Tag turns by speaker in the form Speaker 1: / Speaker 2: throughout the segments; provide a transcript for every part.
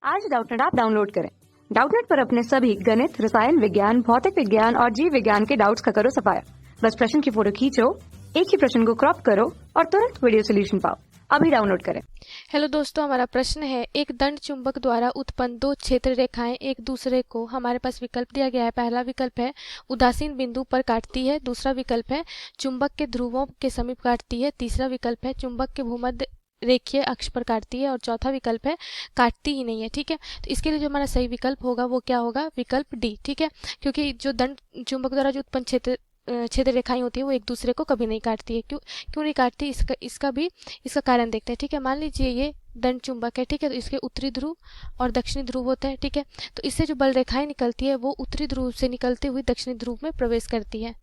Speaker 1: आज Doubtnut app download करें। Doubtnut पर अपने सभी गणित, रसायन विज्ञान, भौतिक विज्ञान और जीव विज्ञान के डाउट्स का करो सफाया। बस प्रश्न की फोटो खींचो, एक ही प्रश्न को क्रॉप करो और तुरंत वीडियो सोल्यूशन पाओ। अभी डाउनलोड करें।
Speaker 2: हेलो दोस्तों, हमारा प्रश्न है, एक दंड चुंबक द्वारा उत्पन्न दो क्षेत्र रेखाएं एक दूसरे को, हमारे पास विकल्प दिया गया है। पहला विकल्प है उदासीन बिंदु पर काटती है, दूसरा विकल्प है चुंबक के ध्रुवों के समीप काटती है, तीसरा विकल्प है चुंबक के भूमध्य रेखीय अक्ष पर काटती है और चौथा विकल्प है काटती ही नहीं है। ठीक है, तो इसके लिए जो हमारा सही विकल्प होगा वो क्या होगा? विकल्प डी। ठीक है, क्योंकि जो दंड चुंबक द्वारा जो उत्पन्न क्षेत्र रेखाएं होती है वो एक दूसरे को कभी नहीं काटती है। क्यों नहीं काटती, इसका कारण देखते हैं। ठीक है, मान लीजिए ये दंड चुंबक है। ठीक है, तो इसके उत्तरी ध्रुव और दक्षिणी ध्रुव होता है। ठीक है, तो इससे जो बल रेखाएं निकलती है वो उत्तरी ध्रुव से निकलते हुए दक्षिणी ध्रुव में प्रवेश करती है।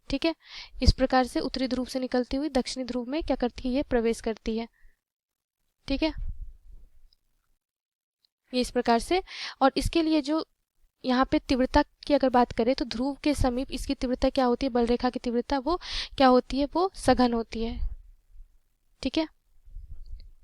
Speaker 2: ठीक है, इस प्रकार से उत्तरी ध्रुव से निकलती हुई दक्षिणी ध्रुव में क्या करती है? ये प्रवेश करती है। ठीक है, ये इस प्रकार से। और इसके लिए जो यहाँ पे तीव्रता की अगर बात करें तो ध्रुव के समीप इसकी तीव्रता क्या होती है? बल रेखा की तीव्रता वो क्या होती है? वो सघन होती है। ठीक है,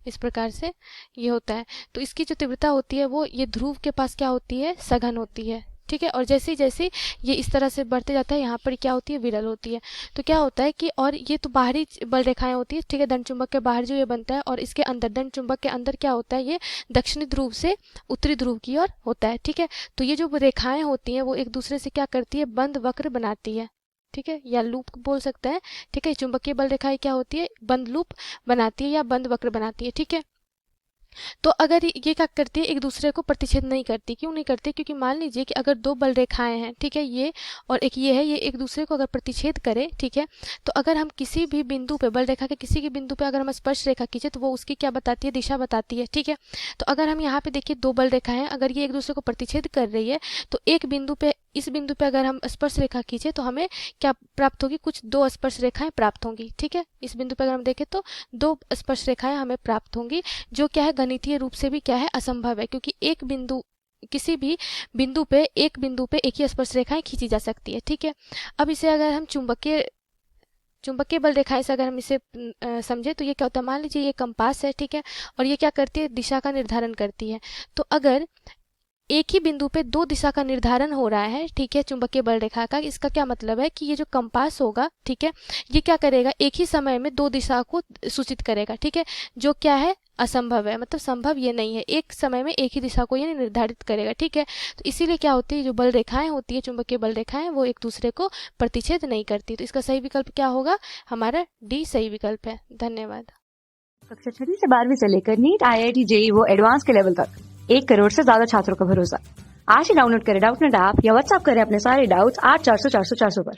Speaker 2: इस प्रकार से ये होता है। तो इसकी जो तीव्रता होती है वो ये ध्रुव के पास क्या होती है? सघन होती है। ठीक है, और जैसे जैसे ये इस तरह से बढ़ते जाता है यहाँ पर क्या होती है? विरल होती है। तो क्या होता है कि और ये तो बाहरी बल रेखाएं होती है। ठीक है, दंड चुंबक के बाहर जो ये बनता है और इसके अंदर दंड चुंबक के अंदर क्या होता है? ये दक्षिणी ध्रुव से उत्तरी ध्रुव की ओर होता है। ठीक है, तो ये जो रेखाएं होती हैं वो एक दूसरे से क्या करती है? बंद वक्र बनाती है। ठीक है, या लूप बोल सकते हैं। ठीक है, चुंबकीय बल रेखाएं क्या होती है? बंद लूप बनाती है या बंद वक्र बनाती है। ठीक है, तो अगर ये क्या करती है? एक दूसरे को प्रतिच्छेद नहीं करती। क्यों नहीं करती? क्योंकि मान लीजिए कि अगर दो बल रेखाएं हैं, ठीक है, ये और एक ये है, ये एक दूसरे को अगर प्रतिच्छेद करे, ठीक है, तो अगर हम किसी भी बिंदु पे, बल रेखा के किसी भी बिंदु पे अगर हम स्पर्श रेखा खींचे तो वो उसकी क्या बताती है? दिशा बताती है। ठीक है, तो अगर हम यहाँ पे देखिए दो बल रेखाएं हैं, अगर ये एक दूसरे को प्रतिच्छेद कर रही है तो एक बिंदु पे, इस बिंदु पे अगर हम स्पर्श रेखा खींचे तो हमें क्या प्राप्त होगी? कुछ दो स्पर्श रेखाएं प्राप्त होंगी। ठीक है, इस बिंदु पे अगर हम देखें तो दो स्पर्श रेखाएं हमें प्राप्त होंगी, जो क्या है? गणितीय रूप से भी क्या है? असंभव है, क्योंकि एक बिंदु, किसी भी बिंदु पे एक ही स्पर्श रेखाएं खींची जा सकती है। ठीक है, अब इसे अगर हम चुंबकीय बल रेखाएं से अगर हम इसे समझे तो ये क्या होता है? मान लीजिए ये कंपास है। ठीक है, और ये क्या करती है? दिशा का निर्धारण करती है। तो अगर एक ही बिंदु पे दो दिशा का निर्धारण हो रहा है, ठीक है, चुंबकीय बल रेखा का, इसका क्या मतलब है कि ये जो कंपास होगा, ठीक है, ये क्या करेगा? एक ही समय में दो दिशा को सूचित करेगा। ठीक है, जो क्या है? असंभव है, मतलब संभव ये नहीं है, एक समय में एक ही दिशा को ये निर्धारित करेगा। ठीक है, तो इसीलिए क्या होती है? जो बल रेखाएं होती है, चुंबकीय बल रेखाएं, वो एक दूसरे को प्रतिच्छेद नहीं करती। तो इसका सही विकल्प क्या होगा? हमारा डी सही विकल्प है। धन्यवाद।
Speaker 1: कक्षा 6 से 12वीं से लेकर नीट, IIT, JEE वो एडवांस के लेवल तक 1 करोड़ से ज्यादा छात्रों का भरोसा। आज ही डाउनलोड करें डाउटनेट ऐप या व्हाट्सएप करें अपने सारे डाउट्स 8400 400 400 पर।